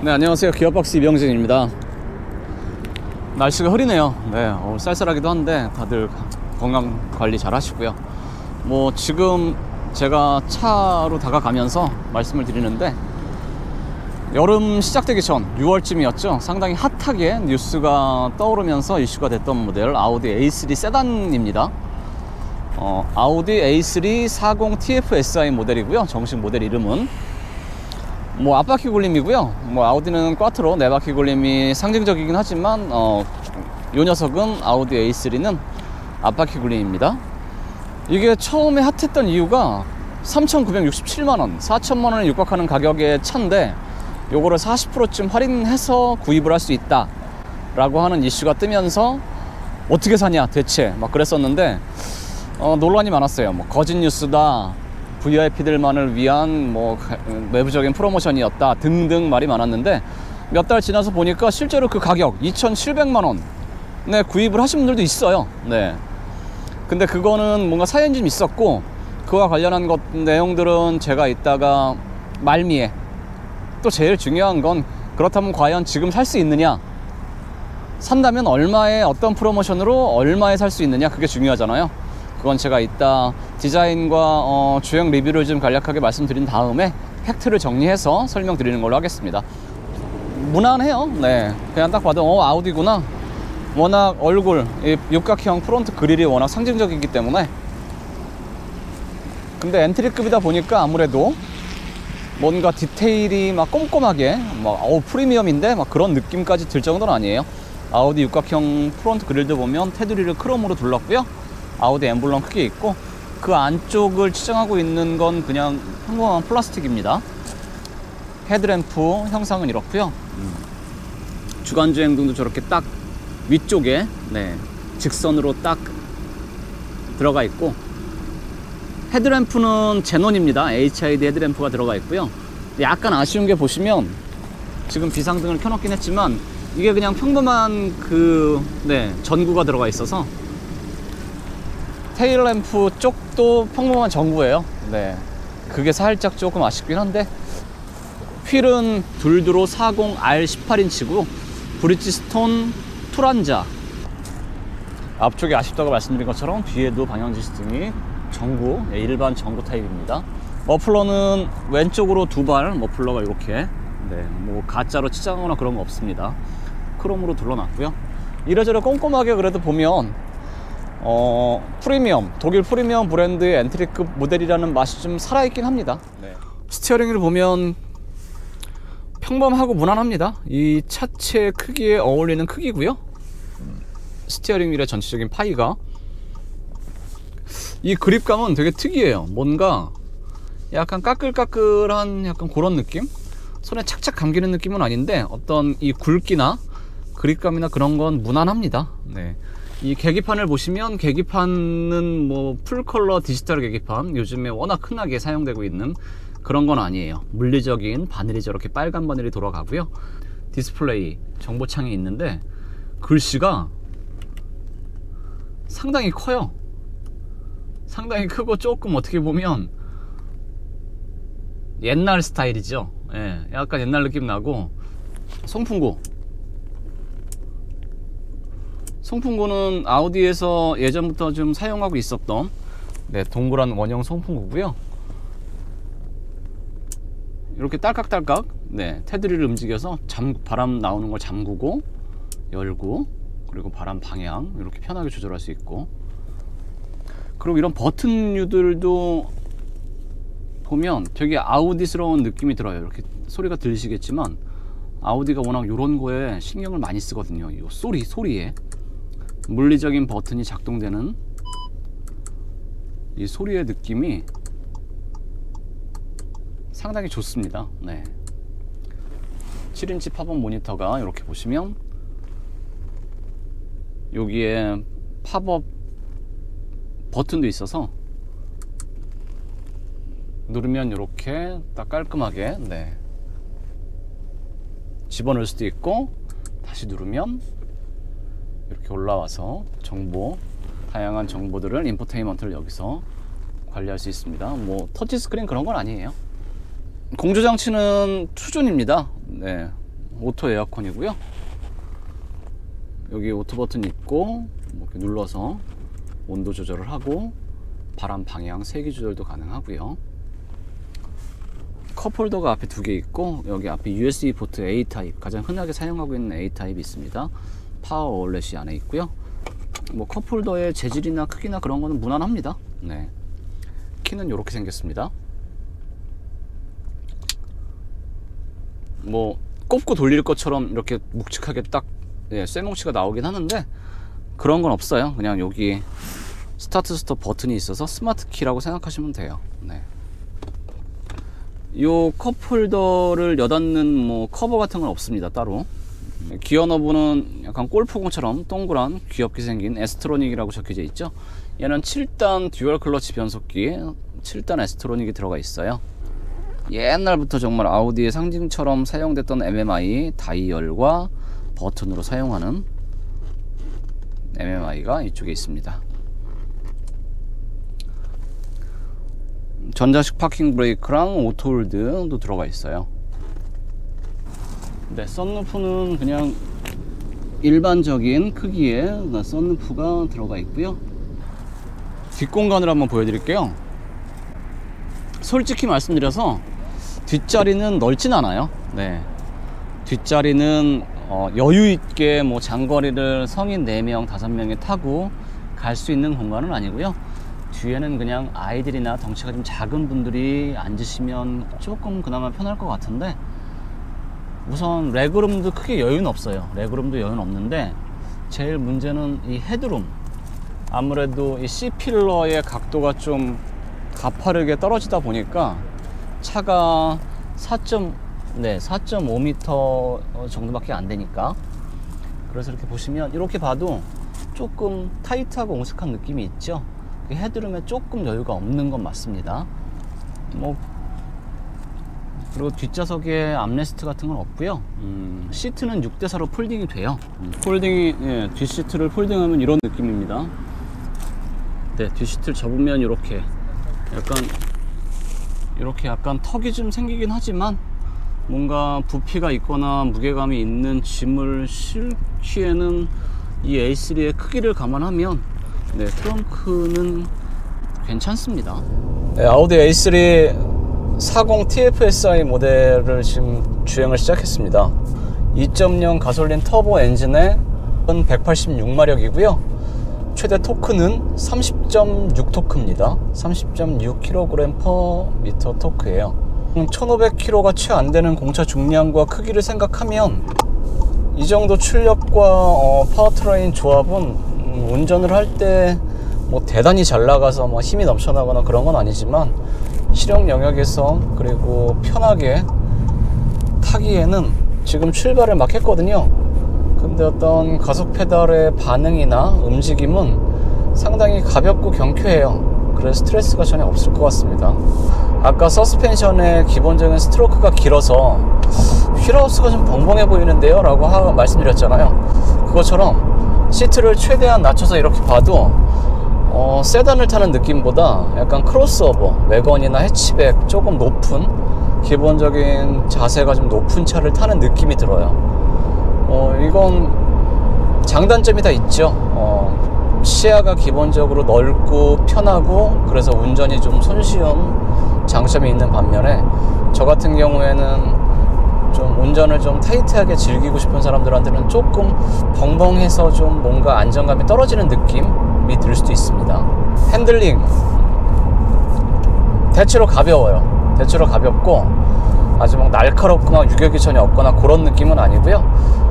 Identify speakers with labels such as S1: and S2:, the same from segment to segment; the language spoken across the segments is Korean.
S1: 네, 안녕하세요. 기어박스 이병진입니다. 날씨가 흐리네요. 네, 쌀쌀하기도 한데 다들 건강 관리 잘 하시고요. 뭐 지금 제가 차로 다가가면서 말씀을 드리는데, 여름 시작되기 전 6월쯤이었죠. 상당히 핫하게 뉴스가 떠오르면서 이슈가 됐던 모델 아우디 A3 세단입니다. 아우디 A3 40 TFSI 모델이고요. 정식 모델 이름은 뭐 앞바퀴 굴림이고요. 뭐 아우디는 꽈트로 4바퀴 굴림이 상징적이긴 하지만 요 녀석은 아우디 A3는 앞바퀴 굴림입니다. 이게 처음에 핫했던 이유가 3,967만원 4천만원에 육박하는 가격의 차인데, 요거를 40%쯤 할인해서 구입을 할 수 있다 라고 하는 이슈가 뜨면서 어떻게 사냐 대체 막 그랬었는데, 논란이 많았어요. 뭐 거짓 뉴스다, VIP들만을 위한 뭐 외부적인 프로모션이었다 등등 말이 많았는데, 몇 달 지나서 보니까 실제로 그 가격 2,700만원에 구입을 하신 분들도 있어요. 네. 근데 그거는 뭔가 사연이 좀 있었고, 그와 관련한 내용들은 제가 이따가 말미에, 또 제일 중요한 건 그렇다면 과연 지금 살 수 있느냐, 산다면 얼마에 어떤 프로모션으로 얼마에 살 수 있느냐, 그게 중요하잖아요. 그건 제가 이따 디자인과 주행 리뷰를 좀 간략하게 말씀드린 다음에 팩트를 정리해서 설명드리는 걸로 하겠습니다. 무난해요. 네, 그냥 딱 봐도 아우디구나. 워낙 얼굴, 이 육각형 프론트 그릴이 워낙 상징적이기 때문에. 근데 엔트리급이다 보니까 아무래도 뭔가 디테일이 막 꼼꼼하게 막 프리미엄인데 막 그런 느낌까지 들 정도는 아니에요. 아우디 육각형 프론트 그릴도 보면 테두리를 크롬으로 둘렀고요. 아우디 엠블럼 크게 있고, 그 안쪽을 치장하고 있는 건 그냥 평범한 플라스틱입니다. 헤드램프 형상은 이렇고요. 주간주행등도 저렇게 딱 위쪽에 직선으로 딱 들어가 있고, 헤드램프는 제논입니다. HID 헤드램프가 들어가 있고요. 약간 아쉬운 게, 보시면 지금 비상등을 켜놓긴 했지만 이게 그냥 평범한 전구가 들어가 있어서, 테일램프 쪽도 평범한 전구예요. 네, 그게 살짝 조금 아쉽긴 한데, 휠은 둘드로 40 R18인치고 브리지스톤 투란자. 앞쪽에 아쉽다고 말씀드린 것처럼 뒤에도 방향지시등이 전구, 일반 전구 타입입니다. 머플러는 왼쪽으로 2발 머플러가 이렇게 뭐 가짜로 치장하거나 그런 거 없습니다. 크롬으로 둘러놨고요. 이래저래 꼼꼼하게 그래도 보면 프리미엄, 독일 프리미엄 브랜드의 엔트리급 모델이라는 맛이 좀 살아있긴 합니다. 스티어링을 보면 평범하고 무난합니다. 이 차체 크기에 어울리는 크기고요. 스티어링 휠의 전체적인 파이가, 이 그립감은 되게 특이해요. 뭔가 약간 까끌까끌한 약간 그런 느낌? 손에 착착 감기는 느낌은 아닌데, 어떤 이 굵기나 그립감이나 그런 건 무난합니다. 네. 이 계기판을 보시면, 계기판은 뭐 풀컬러 디지털 계기판, 요즘에 워낙 흔하게 사용되고 있는 그런 건 아니에요. 물리적인 바늘이 저렇게 빨간 바늘이 돌아가고요. 디스플레이 정보창이 있는데, 글씨가 상당히 커요. 상당히 크고 조금 어떻게 보면 옛날 스타일이죠. 예, 약간 옛날 느낌 나고. 송풍구는 아우디에서 예전부터 좀 사용하고 있었던 동그란 원형 송풍구고요. 이렇게 딸깍딸깍 테두리를 움직여서 바람 나오는 걸 잠그고 열고, 그리고 바람 방향 이렇게 편하게 조절할 수 있고, 그리고 이런 버튼류들도 보면 되게 아우디스러운 느낌이 들어요. 이렇게 소리가 들리시겠지만, 아우디가 워낙 이런 거에 신경을 많이 쓰거든요. 이 소리에 물리적인 버튼이 작동되는 이 소리의 느낌이 상당히 좋습니다. 7인치 팝업 모니터가 이렇게 보시면, 여기에 팝업 버튼도 있어서 누르면 이렇게 딱 깔끔하게 집어넣을 수도 있고, 다시 누르면 이렇게 올라와서 다양한 정보들을, 인포테인먼트를 여기서 관리할 수 있습니다. 뭐 터치스크린 그런 건 아니에요. 공조장치는 투존입니다. 오토 에어컨이고요. 여기 오토 버튼 있고 이렇게 눌러서 온도 조절을 하고 바람 방향 세기 조절도 가능하고요. 컵홀더가 앞에 2개 있고 여기 앞에 USB 포트 A 타입, 가장 흔하게 사용하고 있는 A 타입이 있습니다. 파워 아울렛이 안에 있고요. 뭐 컵홀더의 재질이나 크기나 그런 거는 무난합니다. 네. 키는 이렇게 생겼습니다. 뭐 꼽고 돌릴 것처럼 이렇게 묵직하게 딱 쇠뭉치가 나오긴 하는데 그런 건 없어요. 그냥 여기 스타트 스톱 버튼이 있어서 스마트 키라고 생각하시면 돼요. 네. 요 컵홀더를 여닫는 뭐 커버 같은 건 없습니다. 따로. 기어 너브는 약간 골프공처럼 동그란 귀엽게 생긴 에스트로닉이라고 적혀져 있죠. 얘는 7단 듀얼 클러치 변속기 7단 에스트로닉이 들어가 있어요. 옛날부터 정말 아우디의 상징처럼 사용됐던 MMI 다이얼과 버튼으로 사용하는 MMI가 이쪽에 있습니다. 전자식 파킹 브레이크랑 오토홀드도 들어가 있어요. 네, 썬루프는 그냥 일반적인 크기의 썬루프가 들어가 있고요. 뒷공간을 한번 보여드릴게요. 솔직히 말씀드려서 뒷자리는 넓진 않아요. 네, 뒷자리는 여유있게 뭐 장거리를 성인 4명, 5명이 타고 갈 수 있는 공간은 아니고요. 뒤에는 그냥 아이들이나 덩치가 좀 작은 분들이 앉으시면 조금 그나마 편할 것 같은데, 우선 레그룸도 크게 여유는 없어요. 레그룸도 여유는 없는데 제일 문제는 이 헤드룸. 아무래도 이 C필러의 각도가 좀 가파르게 떨어지다 보니까 차가 4.5m 정도밖에 안 되니까, 그래서 이렇게 보시면 이렇게 봐도 조금 타이트하고 어색한 느낌이 있죠. 헤드룸에 조금 여유가 없는 건 맞습니다. 뭐 그리고 뒷좌석에 암레스트 같은 건 없고요. 시트는 6대4로 폴딩이 돼요. 폴딩이, 뒷시트를 폴딩하면 이런 느낌입니다. 네, 뒷시트를 접으면 이렇게 약간 턱이 좀 생기긴 하지만 뭔가 부피가 있거나 무게감이 있는 짐을 싣기에는 이 A3의 크기를 감안하면 트렁크는 괜찮습니다. 네, 아우디 A3 40 TFSI 모델을 지금 주행을 시작했습니다. 2.0 가솔린 터보 엔진에 186마력이고요. 최대 토크는 30.6 토크입니다. 30.6kg/m 토크예요. 1500kg가 채 안 되는 공차 중량과 크기를 생각하면 이 정도 출력과 파워트레인 조합은 운전을 할 때 뭐 대단히 잘 나가서 뭐 힘이 넘쳐나거나 그런 건 아니지만 실용 영역에서 그리고 편하게 타기에는 지금 출발을 막 했거든요. 근데 어떤 가속 페달의 반응이나 움직임은 상당히 가볍고 경쾌해요. 그래서 스트레스가 전혀 없을 것 같습니다. 아까 서스펜션의 기본적인 스트로크가 길어서 휠하우스가 좀 벙벙해 보이는데요 라고 말씀드렸잖아요. 그것처럼 시트를 최대한 낮춰서 이렇게 봐도 세단을 타는 느낌보다 약간 크로스오버, 외건이나 해치백 조금 높은, 기본적인 자세가 좀 높은 차를 타는 느낌이 들어요. 이건 장단점이 다 있죠. 시야가 기본적으로 넓고 편하고 그래서 운전이 좀 손쉬운 장점이 있는 반면에, 저 같은 경우에는 좀 운전을 좀 타이트하게 즐기고 싶은 사람들한테는 조금 벙벙해서 좀 뭔가 안정감이 떨어지는 느낌이 들 수도 있습니다. 핸들링 대체로 가벼워요. 대체로 가볍고 아주 막 날카롭거나 유격이 전혀 없거나 그런 느낌은 아니고요.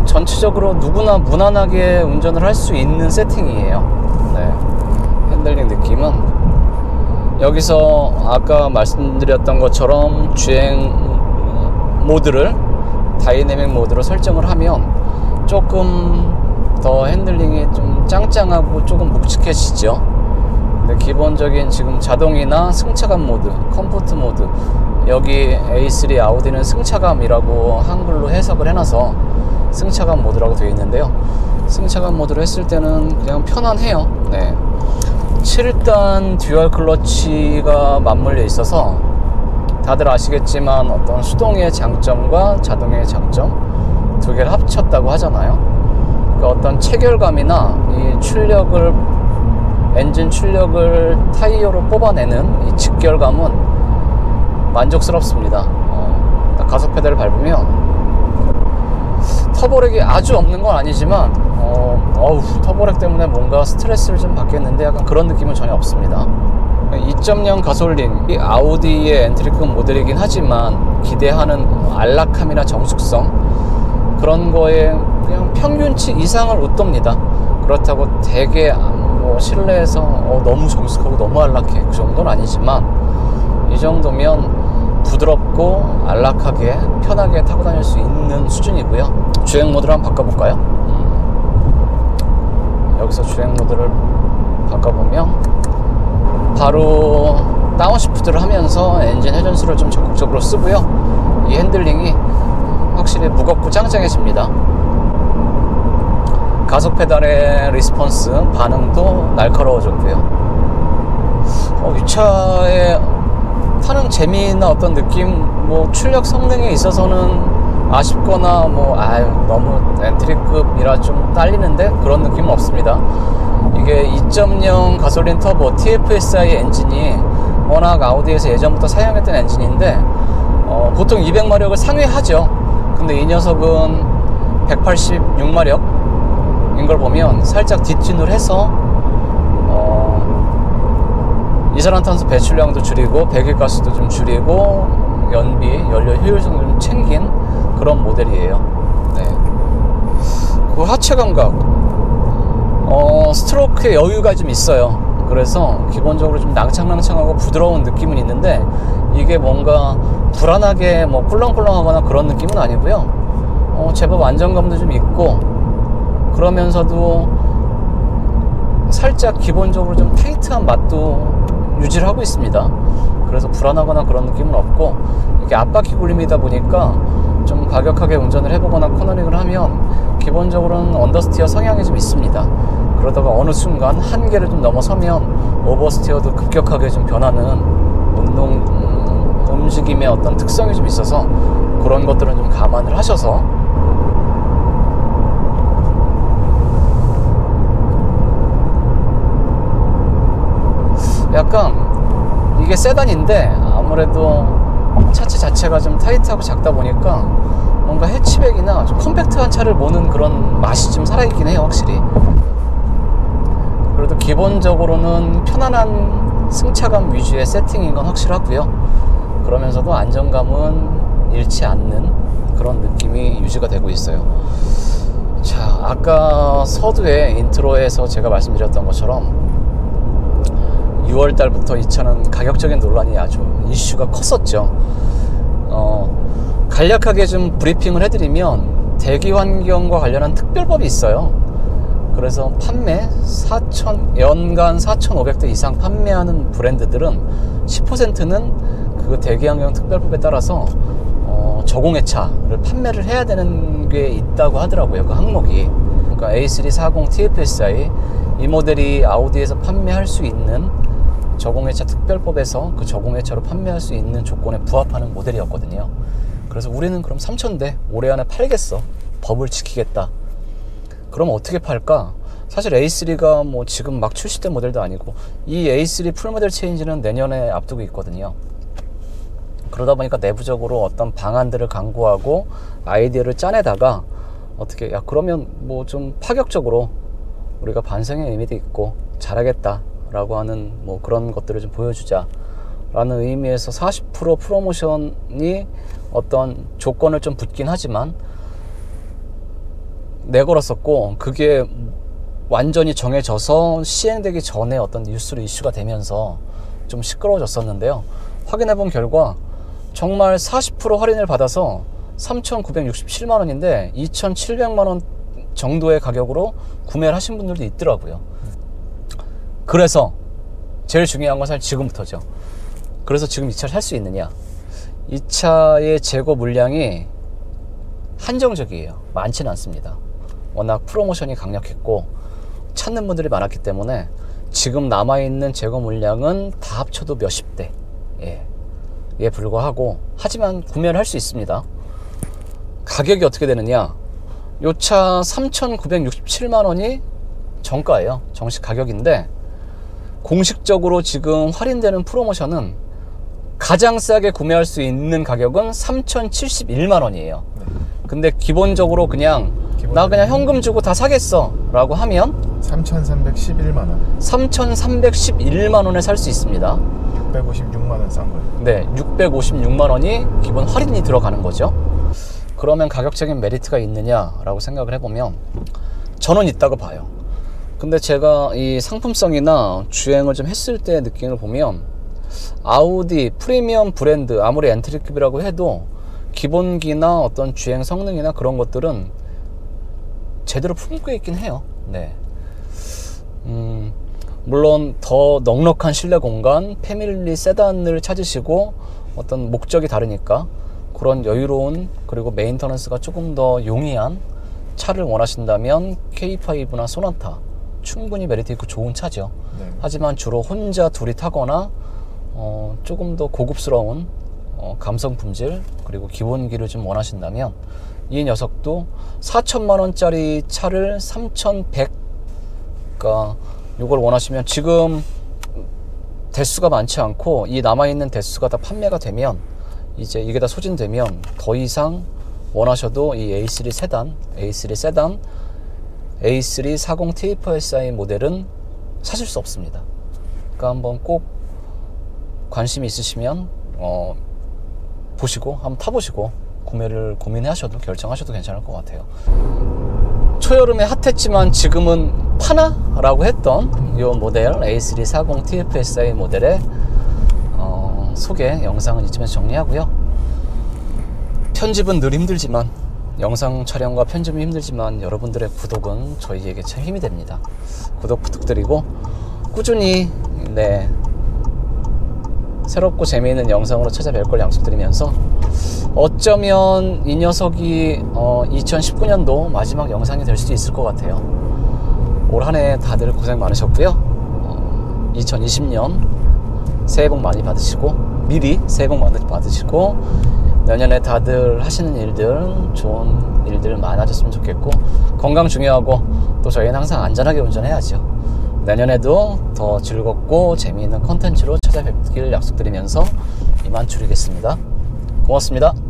S1: 전체적으로 누구나 무난하게 운전을 할 수 있는 세팅이에요. 네. 핸들링 느낌은 여기서 아까 말씀드렸던 것처럼 주행 모드를 다이내믹 모드로 설정을 하면 조금 더 핸들링이 좀 짱짱하고 조금 묵직해지죠. 근데 기본적인 지금 자동이나 승차감 모드, 컴포트 모드, 여기 A3 아우디는 승차감이라고 한글로 해석을 해놔서 승차감 모드라고 되어 있는데요. 승차감 모드로 했을 때는 그냥 편안해요. 네. 7단 듀얼 클러치가 맞물려 있어서 다들 아시겠지만 어떤 수동의 장점과 자동의 장점 두 개를 합쳤다고 하잖아요. 그러니까 어떤 체결감이나 이 출력을, 엔진 출력을 타이어로 뽑아내는 이 직결감은 만족스럽습니다. 가속 페달을 밟으면 터보렉이 아주 없는 건 아니지만 터보렉 때문에 뭔가 스트레스를 좀 받겠는데 약간 그런 느낌은 전혀 없습니다. 2.0 가솔린, 이 아우디의 엔트리급 모델이긴 하지만 기대하는 안락함이나 정숙성 그런 거에 그냥 평균치 이상을 웃돕니다. 그렇다고 되게 뭐 실내에서 너무 정숙하고 너무 안락해 그 정도는 아니지만 이 정도면 부드럽고 안락하게 편하게 타고 다닐 수 있는 수준이고요. 주행 모드를 한번 바꿔볼까요? 여기서 주행 모드를 바꿔보면 바로 다운시프트를 하면서 엔진 회전수를 좀 적극적으로 쓰고요. 이 핸들링이 확실히 무겁고 짱짱해집니다. 가속 페달의 리스폰스 반응도 날카로워졌고요. 이 차의 타는 재미나 어떤 느낌, 뭐 출력 성능에 있어서는 아쉽거나 너무 엔트리급이라 좀 딸리는데 그런 느낌은 없습니다. 이게 2.0 가솔린 터보 TFSI 엔진이 워낙 아우디에서 예전부터 사용했던 엔진인데 보통 200마력을 상회하죠. 근데 이 녀석은 186마력인 걸 보면 살짝 뒷튠을 해서 이산화탄소 배출량도 줄이고 배기가스도 좀 줄이고 연비, 연료 효율성을 좀 챙긴 그런 모델이에요. 네. 그 하체 감각, 스트로크에 여유가 좀 있어요. 그래서 기본적으로 좀 낭창낭창하고 부드러운 느낌은 있는데 이게 뭔가 불안하게 꿀렁꿀렁하거나 그런 느낌은 아니고요. 제법 안정감도 좀 있고 그러면서도 살짝 기본적으로 좀 타이트한 맛도 유지를 하고 있습니다. 그래서 불안하거나 그런 느낌은 없고 이게 앞바퀴 굴림이다 보니까 좀 과격하게 운전을 해보거나 코너링을 하면 기본적으로는 언더스티어 성향이 좀 있습니다. 그러다가 어느 순간 한계를 좀 넘어서면 오버스티어도 급격하게 좀 변하는 움직임의 어떤 특성이 좀 있어서 그런 것들은 좀 감안을 하셔서 약간 이게 세단인데 아무래도 차체 자체가 좀 타이트하고 작다 보니까 뭔가 해치백이나 좀 컴팩트한 차를 모는 그런 맛이 좀 살아있긴 해요, 확실히. 그래도 기본적으로는 편안한 승차감 위주의 세팅인 건 확실하고요. 그러면서도 안정감은 잃지 않는 그런 느낌이 유지가 되고 있어요. 자, 아까 서두에 인트로에서 제가 말씀드렸던 것처럼 6월달부터 이 차는 가격적인 논란이 아주 이슈가 컸었죠. 간략하게 좀 브리핑을 해드리면 대기 환경과 관련한 특별법이 있어요. 그래서 연간 4,500대 이상 판매하는 브랜드들은 10%는 그 대기 환경 특별법에 따라서 저공해차를 판매를 해야 되는 게 있다고 하더라고요. 그 항목이. 그러니까 A340 TFSI 이 모델이 아우디에서 판매할 수 있는 저공해차 특별법에서 그 저공해차로 판매할 수 있는 조건에 부합하는 모델이었거든요. 그래서 우리는 그럼 3,000대 올해 안에 팔겠어. 법을 지키겠다. 그럼 어떻게 팔까? 사실 A3가 지금 막 출시된 모델도 아니고 이 A3 풀모델 체인지는 내년에 앞두고 있거든요. 그러다 보니까 내부적으로 어떤 방안들을 강구하고 아이디어를 짜내다가 어떻게 그러면 좀 파격적으로 우리가 반성의 의미도 있고 잘하겠다 라고 하는 그런 것들을 좀 보여주자 라는 의미에서 40% 프로모션이 어떤 조건을 좀 붙긴 하지만 내걸었었고 그게 완전히 정해져서 시행되기 전에 어떤 뉴스로 이슈가 되면서 좀 시끄러워졌었는데요. 확인해본 결과 정말 40% 할인을 받아서 3,967만원인데 2,700만원 정도의 가격으로 구매를 하신 분들도 있더라고요. 그래서 제일 중요한 건 사실 지금부터죠. 그래서 지금 이 차를 살 수 있느냐, 이 차의 재고 물량이 한정적이에요. 많지는 않습니다. 워낙 프로모션이 강력했고 찾는 분들이 많았기 때문에 지금 남아있는 재고 물량은 다 합쳐도 몇십 대, 불구하고 하지만 구매를 할 수 있습니다. 가격이 어떻게 되느냐, 요 차 3,967만원이 정가예요. 정식 가격인데 공식적으로 지금 할인되는 프로모션은 가장 싸게 구매할 수 있는 가격은 3,071만원이에요. 근데 기본적으로 나 그냥 현금 주고 다 사겠어 라고 하면
S2: 3,311만원
S1: 3,311만원에 살 수 있습니다.
S2: 656만원 싼 거예요.
S1: 네, 656만원이 기본 할인이 들어가는 거죠. 그러면 가격적인 메리트가 있느냐 라고 생각을 해보면 저는 있다고 봐요. 근데 제가 이 상품성이나 주행을 좀 했을 때 느낌을 보면 아우디 프리미엄 브랜드, 아무리 엔트리급이라고 해도 기본기나 어떤 주행 성능이나 그런 것들은 제대로 품고 있긴 해요. 네. 물론 더 넉넉한 실내 공간, 패밀리 세단을 찾으시고 어떤 목적이 다르니까 그런 여유로운, 그리고 메인터넌스가 조금 더 용이한 차를 원하신다면 K5나 소나타 충분히 메리트 있고 좋은 차죠.
S2: 네.
S1: 하지만 주로 혼자 둘이 타거나 조금 더 고급스러운 감성 품질, 그리고 기본기를 좀 원하신다면 이 녀석도 4천만원짜리 차를 3,100, 그러니까 이걸 원하시면 지금 대수가 많지 않고 이 남아있는 대수가 다 판매가 되면 이제 이게 다 소진되면 더 이상 원하셔도 이 A3 세단, A3 40 TFSI 모델은 사실 수 없습니다. 그러니까 한번 꼭 관심이 있으시면 보시고 한번 타보시고 구매를 고민하셔도, 결정하셔도 괜찮을 것 같아요. 초여름에 핫했지만 지금은 파나? 라고 했던 이 모델 A3 40 TFSI 모델의 소개 영상은 이쯤에서 정리하고요. 편집은 늘 힘들지만, 영상 촬영과 편집은 힘들지만 여러분들의 구독은 저희에게 참 힘이 됩니다. 구독 부탁드리고 꾸준히 새롭고 재미있는 영상으로 찾아뵐 걸 약속드리면서 어쩌면 이 녀석이 2019년도 마지막 영상이 될 수도 있을 것 같아요. 올 한 해 다들 고생 많으셨고요. 2020년 새해 복 많이 받으시고, 미리 새해 복 많이 받으시고, 내년에 다들 하시는 일들, 좋은 일들 많아졌으면 좋겠고, 건강 중요하고 또 저희는 항상 안전하게 운전해야죠. 내년에도 더 즐겁고 재미있는 컨텐츠로 찾아뵙길 약속드리면서 이만 줄이겠습니다. 고맙습니다.